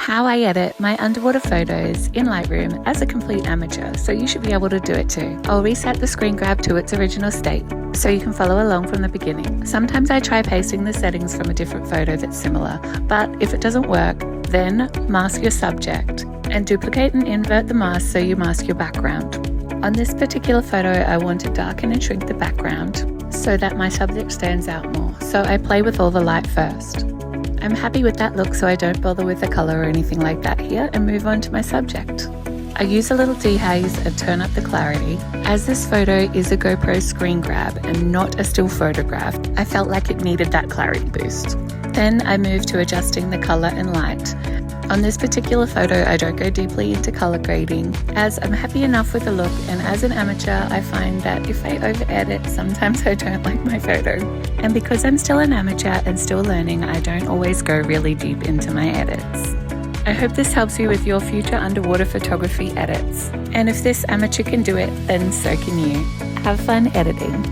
how I edit my underwater photos in Lightroom as a complete amateur, so you should be able to do it too. I'll reset the screen grab to its original state so you can follow along from the beginning. Sometimes I try pasting the settings from a different photo that's similar, but if it doesn't work, then mask your subject and duplicate and invert the mask so you mask your background. On this particular photo, I want to darken and shrink the background so that my subject stands out more, so I play with all the light first. I'm happy with that look, so I don't bother with the color or anything like that here and move on to my subject. I use a little dehaze and turn up the clarity. As this photo is a GoPro screen grab and not a still photograph, I felt like it needed that clarity boost. Then I move to adjusting the color and light. On this particular photo, I don't go deeply into color grading as I'm happy enough with the look, and as an amateur, I find that if I over-edit, sometimes I don't like my photo. And because I'm still an amateur and still learning, I don't always go really deep into my edits. I hope this helps you with your future underwater photography edits. And if this amateur can do it, then so can you. Have fun editing.